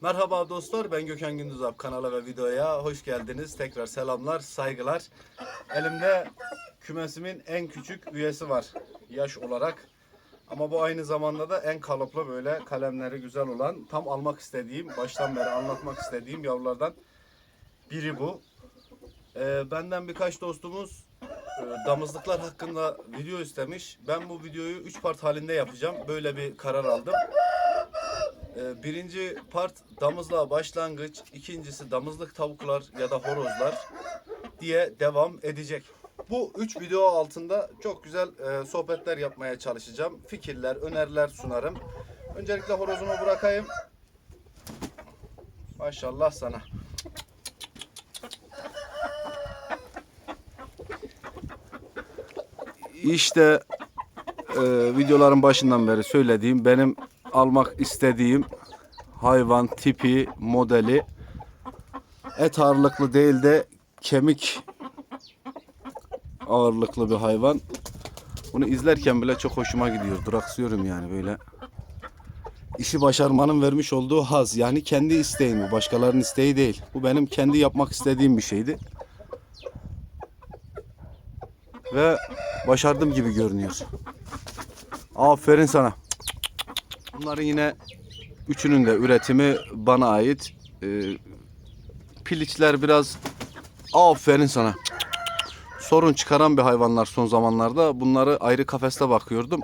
Merhaba dostlar, ben Gökhan Gündüzalp. Kanala ve videoya hoş geldiniz. Tekrar selamlar, saygılar. Elimde kümesimin en küçük üyesi var yaş olarak. Ama bu aynı zamanda da en kalıplı, böyle kalemleri güzel olan, tam almak istediğim, baştan beri anlatmak istediğim yavrulardan biri bu. Benden birkaç dostumuz damızlıklar hakkında video istemiş. Ben bu videoyu 3 part halinde yapacağım. Böyle bir karar aldım. Birinci part damızlığa başlangıç, ikincisi damızlık tavuklar ya da horozlar diye devam edecek. Bu 3 video altında çok güzel sohbetler yapmaya çalışacağım. Fikirler, öneriler sunarım. Öncelikle horozumu bırakayım. Maşallah sana. İşte videoların başından beri söylediğim, benim almak istediğim hayvan tipi, modeli et ağırlıklı değil de kemik ağırlıklı bir hayvan. Bunu izlerken bile çok hoşuma gidiyor. Duraksıyorum yani böyle. İşi başarmanın vermiş olduğu haz. Yani kendi isteğim bu. Başkalarının isteği değil. Bu benim kendi yapmak istediğim bir şeydi. Ve başardım gibi görünüyor. Aferin sana. Bunların yine üçünün de üretimi bana ait. Piliçler biraz aferin sana. Sorun çıkaran bir hayvanlar son zamanlarda. Bunları ayrı kafeste bakıyordum.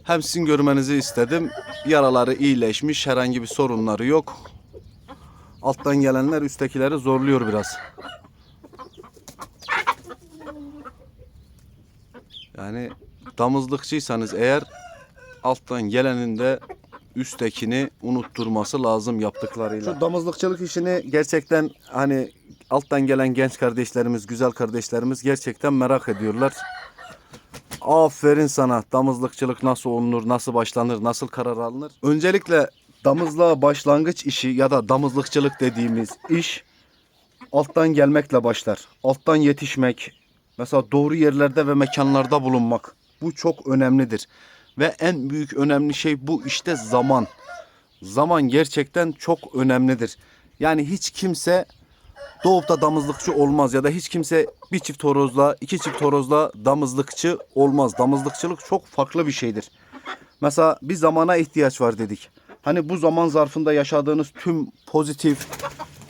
Hem sizin görmenizi istedim. Yaraları iyileşmiş, herhangi bir sorunları yok. Alttan gelenler üsttekileri zorluyor biraz. Yani damızlıkçıysanız eğer, alttan gelenin de üsttekini unutturması lazım yaptıklarıyla. Şu damızlıkçılık işini gerçekten hani alttan gelen genç kardeşlerimiz, güzel kardeşlerimiz gerçekten merak ediyorlar. Aferin sana. Damızlıkçılık nasıl olunur, nasıl başlanır, nasıl karar alınır? Öncelikle damızlığa başlangıç işi ya da damızlıkçılık dediğimiz iş alttan gelmekle başlar. Alttan yetişmek, mesela doğru yerlerde ve mekanlarda bulunmak. Bu çok önemlidir. Ve en büyük önemli şey bu işte zaman. Zaman gerçekten çok önemlidir. Yani hiç kimse doğup da damızlıkçı olmaz ya da hiç kimse bir çift horozla, iki çift horozla damızlıkçı olmaz. Damızlıkçılık çok farklı bir şeydir. Mesela bir zamana ihtiyaç var dedik. Hani bu zaman zarfında yaşadığınız tüm pozitif,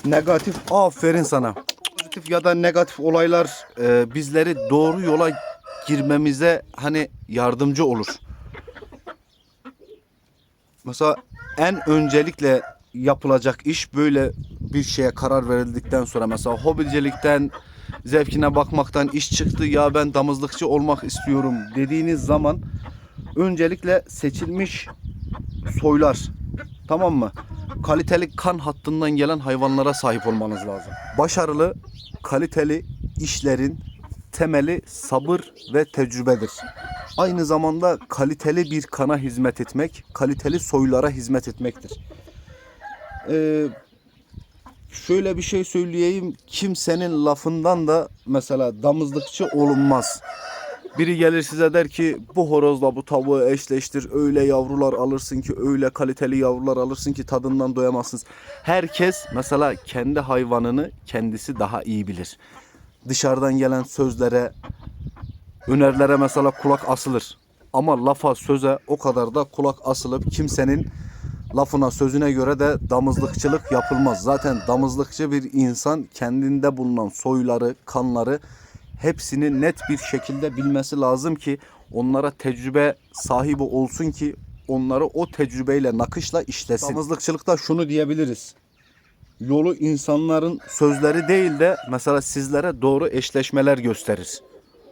negatif, aferin sana. Pozitif ya da negatif olaylar bizleri doğru yola girmemize hani yardımcı olur. Mesela en öncelikle yapılacak iş, böyle bir şeye karar verildikten sonra, mesela hobicilikten, zevkine bakmaktan iş çıktı, ya ben damızlıkçı olmak istiyorum dediğiniz zaman öncelikle seçilmiş soylar, tamam mı? Kaliteli kan hattından gelen hayvanlara sahip olmanız lazım. Başarılı, kaliteli işlerin temeli sabır ve tecrübedir. Aynı zamanda kaliteli bir kana hizmet etmek, kaliteli soylara hizmet etmektir. Şöyle bir şey söyleyeyim, kimsenin lafından da mesela damızlıkçı olunmaz. Biri gelir size der ki bu horozla bu tavuğu eşleştir, öyle yavrular alırsın ki, öyle kaliteli yavrular alırsın ki tadından doyamazsınız. Herkes mesela kendi hayvanını kendisi daha iyi bilir. Dışarıdan gelen sözlere, önerilere mesela kulak asılır. Ama lafa, söze o kadar da kulak asılıp kimsenin lafına, sözüne göre de damızlıkçılık yapılmaz. Zaten damızlıkçı bir insan kendinde bulunan soyları, kanları hepsini net bir şekilde bilmesi lazım ki onlara tecrübe sahibi olsun ki onları o tecrübeyle, nakışla işlesin. Damızlıkçılıkta şunu diyebiliriz. Yolu insanların sözleri değil de mesela sizlere doğru eşleşmeler gösterir.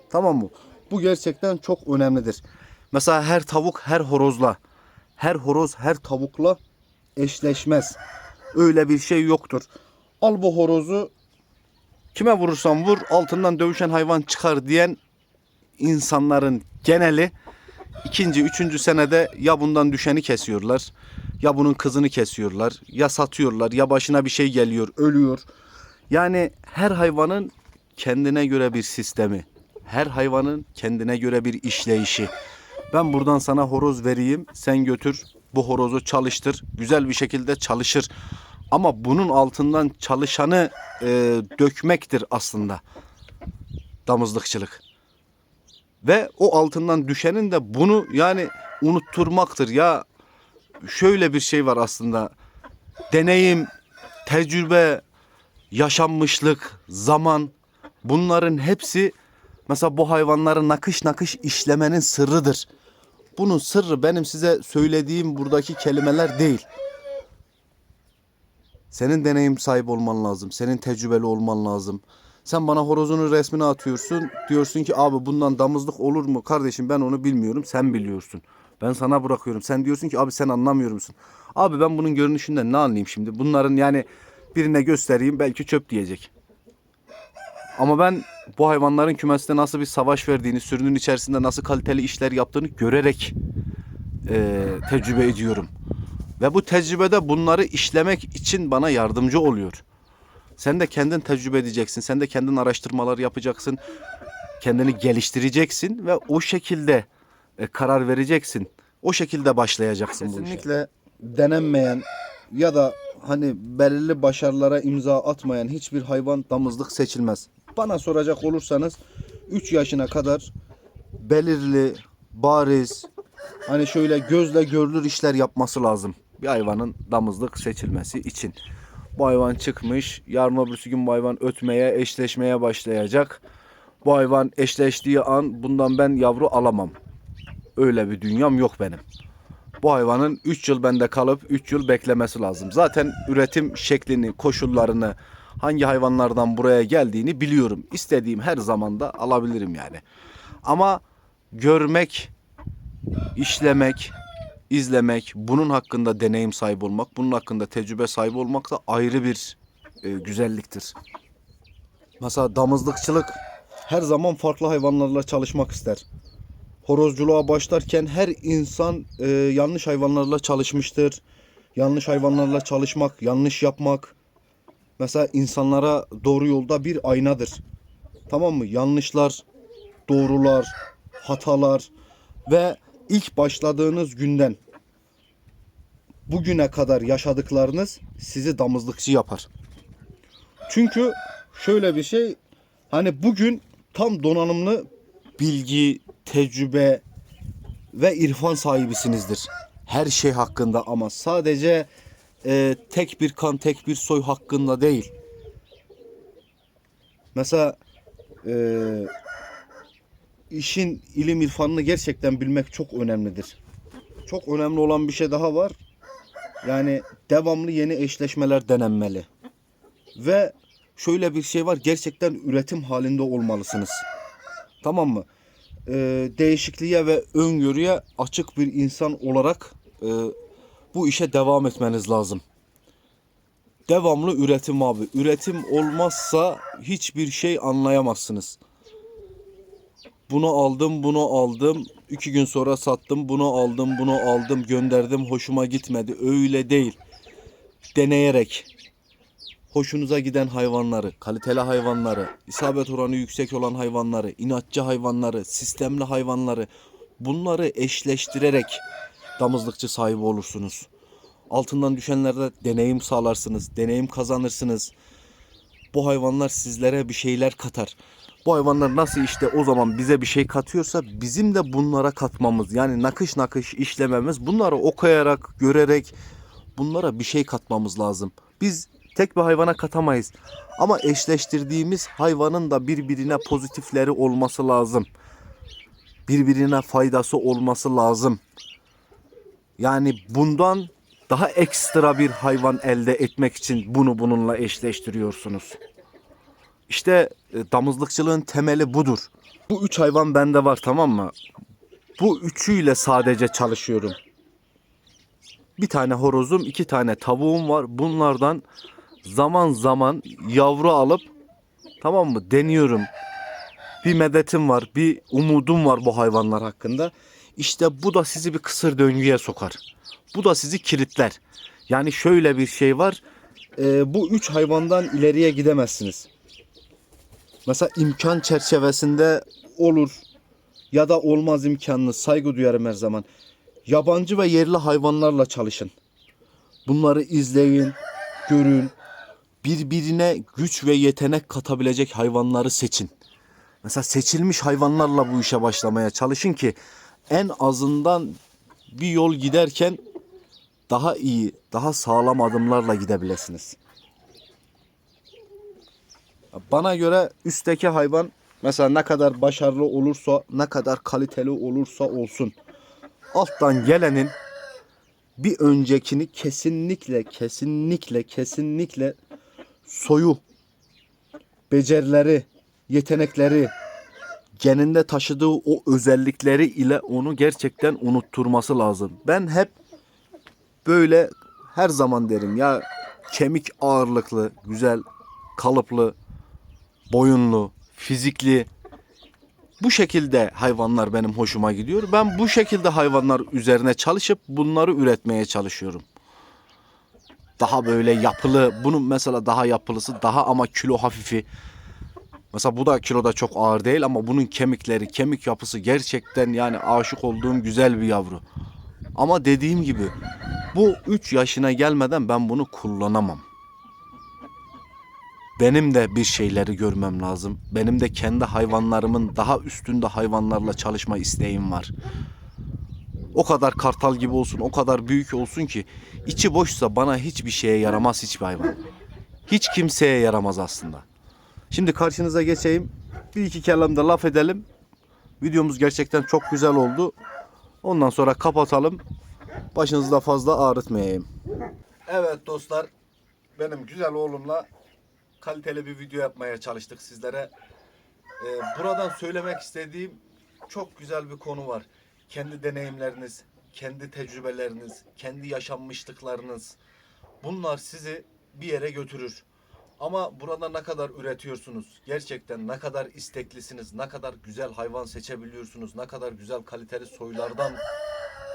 Tamam mı? Bu gerçekten çok önemlidir. Mesela her tavuk her horozla, her horoz her tavukla eşleşmez. Öyle bir şey yoktur. Al bu horozu, kime vurursan vur altından dövüşen hayvan çıkar diyen insanların geneli ikinci, üçüncü senede ya bundan düşeni kesiyorlar, ya bunun kızını kesiyorlar, ya satıyorlar, ya başına bir şey geliyor, ölüyor. Yani her hayvanın kendine göre bir sistemi, her hayvanın kendine göre bir işleyişi. Ben buradan sana horoz vereyim, sen götür Bu horozu çalıştır. Güzel bir şekilde çalışır. Ama bunun altından çalışanı dökmektir aslında damızlıkçılık. Ve o altından düşenin de bunu yani unutturmaktır. Ya şöyle bir şey var aslında. Deneyim, tecrübe, yaşanmışlık, zaman, bunların hepsi mesela bu hayvanları nakış nakış işlemenin sırrıdır. Bunun sırrı benim size söylediğim buradaki kelimeler değil. Senin deneyim sahibi olman lazım. Senin tecrübeli olman lazım. Sen bana horozunun resmini atıyorsun. Diyorsun ki abi bundan damızlık olur mu? Kardeşim ben onu bilmiyorum. Sen biliyorsun. Ben sana bırakıyorum. Sen diyorsun ki abi sen anlamıyor musun? Abi ben bunun görünüşünden ne anlayayım şimdi? Bunların yani birine göstereyim belki çöp diyecek. Ama ben bu hayvanların kümeste nasıl bir savaş verdiğini, sürünün içerisinde nasıl kaliteli işler yaptığını görerek tecrübe ediyorum. Ve bu tecrübede bunları işlemek için bana yardımcı oluyor. Sen de kendin tecrübe edeceksin. Sen de kendin araştırmalar yapacaksın. Kendini geliştireceksin ve o şekilde karar vereceksin. O şekilde başlayacaksın bu işe. Kesinlikle denenmeyen ya da hani belirli başarılara imza atmayan hiçbir hayvan damızlık seçilmez. Bana soracak olursanız 3 yaşına kadar belirli, bariz, hani şöyle gözle görülür işler yapması lazım bir hayvanın damızlık seçilmesi için. Bu hayvan çıkmış, yarın öbürsü gün bu hayvan ötmeye, eşleşmeye başlayacak. Bu hayvan eşleştiği an bundan ben yavru alamam. Öyle bir dünyam yok benim. Bu hayvanın 3 yıl bende kalıp 3 yıl beklemesi lazım. Zaten üretim şeklini, koşullarını, hangi hayvanlardan buraya geldiğini biliyorum. İstediğim her zaman da alabilirim yani. Ama görmek, işlemek, izlemek, bunun hakkında deneyim sahibi olmak, bunun hakkında tecrübe sahibi olmak da ayrı bir güzelliktir. Mesela damızlıkçılık her zaman farklı hayvanlarla çalışmak ister. Horozculuğa başlarken her insan yanlış hayvanlarla çalışmıştır. Yanlış hayvanlarla çalışmak, yanlış yapmak. Mesela insanlara doğru yolda bir aynadır. Tamam mı? Yanlışlar, doğrular, hatalar ve ilk başladığınız günden bugüne kadar yaşadıklarınız sizi damızlıkçı yapar. Çünkü şöyle bir şey, hani bugün tam donanımlı bilgi, tecrübe ve irfan sahibisinizdir. Her şey hakkında ama sadece tek bir kan, tek bir soy hakkında değil. Mesela işin ilim irfanını gerçekten bilmek çok önemlidir. Çok önemli olan bir şey daha var. Yani devamlı yeni eşleşmeler denenmeli. Ve şöyle bir şey var, gerçekten üretim halinde olmalısınız. Tamam mı? Değişikliğe ve öngörüye açık bir insan olarak bu işe devam etmeniz lazım. Devamlı üretim abi. Üretim olmazsa hiçbir şey anlayamazsınız. Bunu aldım, bunu aldım. 2 gün sonra sattım. Bunu aldım, bunu aldım. Gönderdim. Hoşuma gitmedi. Öyle değil. Deneyerek hoşunuza giden hayvanları, kaliteli hayvanları, isabet oranı yüksek olan hayvanları, inatçı hayvanları, sistemli hayvanları, bunları eşleştirerek damızlıkçı sahibi olursunuz. Altından düşenlerde deneyim sağlarsınız, deneyim kazanırsınız. Bu hayvanlar sizlere bir şeyler katar. Bu hayvanlar nasıl işte o zaman bize bir şey katıyorsa bizim de bunlara katmamız, yani nakış nakış işlememiz, bunları okuyarak, görerek bunlara bir şey katmamız lazım. Biz tek bir hayvana katamayız. Ama eşleştirdiğimiz hayvanın da birbirine pozitifleri olması lazım. Birbirine faydası olması lazım. Yani bundan daha ekstra bir hayvan elde etmek için bunu bununla eşleştiriyorsunuz. İşte damızlıkçılığın temeli budur. Bu 3 hayvan bende var, tamam mı? Bu üçüyle sadece çalışıyorum. Bir tane horozum, 2 tane tavuğum var. Bunlardan zaman zaman yavru alıp, tamam mı, deniyorum. Bir medetim var, bir umudum var bu hayvanlar hakkında. İşte bu da sizi bir kısır döngüye sokar. Bu da sizi kilitler. Yani şöyle bir şey var. Bu 3 hayvandan ileriye gidemezsiniz. Mesela imkan çerçevesinde olur ya da olmaz imkanını saygı duyarım her zaman. Yabancı ve yerli hayvanlarla çalışın. Bunları izleyin, görün. Birbirine güç ve yetenek katabilecek hayvanları seçin. Mesela seçilmiş hayvanlarla bu işe başlamaya çalışın ki en azından bir yol giderken daha iyi, daha sağlam adımlarla gidebilirsiniz. Bana göre üstteki hayvan mesela ne kadar başarılı olursa, ne kadar kaliteli olursa olsun, alttan gelenin bir öncekini kesinlikle soyu, becerileri, yetenekleri, geninde taşıdığı o özellikleri ile onu gerçekten unutturması lazım. Ben hep böyle her zaman derim ya, kemik ağırlıklı, güzel, kalıplı, boyunlu, fizikli, bu şekilde hayvanlar benim hoşuma gidiyor. Ben bu şekilde hayvanlar üzerine çalışıp bunları üretmeye çalışıyorum. Daha böyle yapılı, bunun mesela daha yapılısı, daha ama kilo hafifi. Mesela bu da kiloda çok ağır değil ama bunun kemikleri, kemik yapısı gerçekten yani aşık olduğum güzel bir yavru. Ama dediğim gibi bu 3 yaşına gelmeden ben bunu kullanamam. Benim de bir şeyleri görmem lazım. Benim de kendi hayvanlarımın daha üstünde hayvanlarla çalışma isteğim var. O kadar kartal gibi olsun, o kadar büyük olsun ki içi boşsa bana hiçbir şeye yaramaz hiçbir hayvan. Hiç kimseye yaramaz aslında. Şimdi karşınıza geçeyim. Bir iki kelam da laf edelim. Videomuz gerçekten çok güzel oldu. Ondan sonra kapatalım. Başınızı da fazla ağrıtmayayım. Evet dostlar, benim güzel oğlumla kaliteli bir video yapmaya çalıştık sizlere. Buradan söylemek istediğim çok güzel bir konu var. Kendi deneyimleriniz, kendi tecrübeleriniz, kendi yaşanmışlıklarınız, bunlar sizi bir yere götürür. Ama burada ne kadar üretiyorsunuz, gerçekten ne kadar isteklisiniz, ne kadar güzel hayvan seçebiliyorsunuz, ne kadar güzel kaliteli soylardan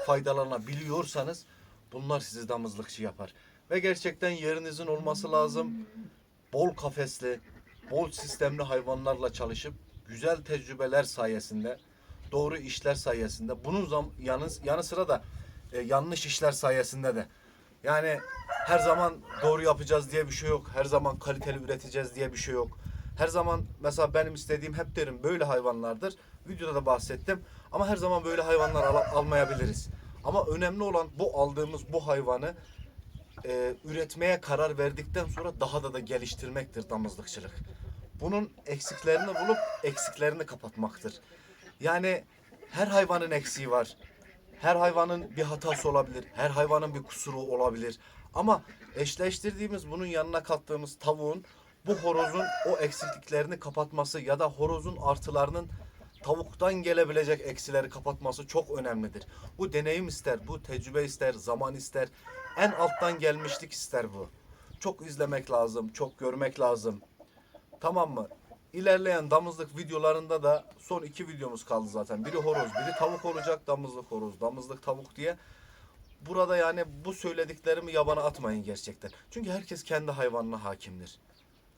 faydalanabiliyorsanız bunlar sizi damızlıkçı yapar. Ve gerçekten yerinizin olması lazım. Bol kafesli, bol sistemli hayvanlarla çalışıp güzel tecrübeler sayesinde, doğru işler sayesinde, bunun yanı sıra da yanlış işler sayesinde de, yani her zaman doğru yapacağız diye bir şey yok. Her zaman kaliteli üreteceğiz diye bir şey yok. Her zaman mesela benim istediğim, hep derim, böyle hayvanlardır. Videoda da bahsettim. Ama her zaman böyle hayvanlar almayabiliriz. Ama önemli olan bu aldığımız bu hayvanı üretmeye karar verdikten sonra daha da geliştirmektir damızlıkçılık. Bunun eksiklerini bulup eksiklerini kapatmaktır. Yani her hayvanın eksiği var. Her hayvanın bir hatası olabilir. Her hayvanın bir kusuru olabilir. Ama eşleştirdiğimiz, bunun yanına kattığımız tavuğun bu horozun o eksikliklerini kapatması ya da horozun artılarının tavuktan gelebilecek eksileri kapatması çok önemlidir. Bu deneyim ister, bu tecrübe ister, zaman ister. En alttan gelmişlik ister bu. Çok izlemek lazım, çok görmek lazım. Tamam mı? İlerleyen damızlık videolarında da son 2 videomuz kaldı zaten. Biri horoz, biri tavuk olacak. Damızlık horoz, damızlık tavuk diye. Burada yani bu söylediklerimi yabana atmayın gerçekten. Çünkü herkes kendi hayvanına hakimdir.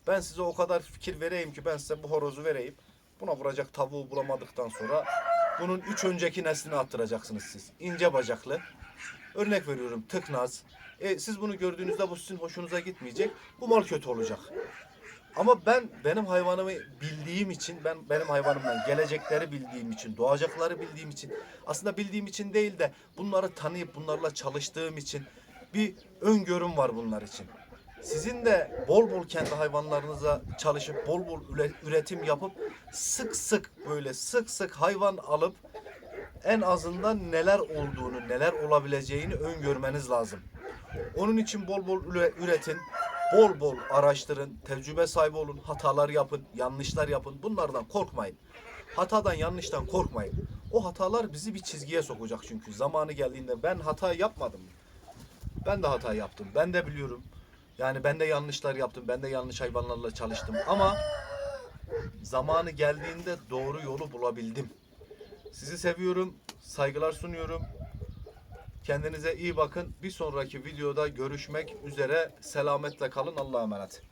Ben size o kadar fikir vereyim ki, ben size bu horozu vereyim. Buna vuracak tavuğu bulamadıktan sonra bunun 3 önceki neslini attıracaksınız siz. İnce bacaklı. Örnek veriyorum, tıknaz. Siz bunu gördüğünüzde bu sizin hoşunuza gitmeyecek. Bu mal kötü olacak. Ama ben benim hayvanımı bildiğim için, benim hayvanımdan gelecekleri bildiğim için, doğacakları bildiğim için, aslında bildiğim için değil de bunları tanıyıp bunlarla çalıştığım için bir öngörüm var bunlar için. Sizin de bol bol kendi hayvanlarınıza çalışıp bol bol üretim yapıp sık sık hayvan alıp en azından neler olduğunu, neler olabileceğini öngörmeniz lazım. Onun için bol bol üretin, bol bol araştırın, tecrübe sahibi olun, hatalar yapın, yanlışlar yapın. Bunlardan korkmayın. Hatadan, yanlıştan korkmayın. O hatalar bizi bir çizgiye sokacak çünkü. Zamanı geldiğinde ben hata yapmadım. Ben de hata yaptım. Ben de biliyorum. Yani ben de yanlışlar yaptım. Ben de yanlış hayvanlarla çalıştım. Ama zamanı geldiğinde doğru yolu bulabildim. Sizi seviyorum. Saygılar sunuyorum. Kendinize iyi bakın. Bir sonraki videoda görüşmek üzere. Selametle kalın. Allah'a emanet.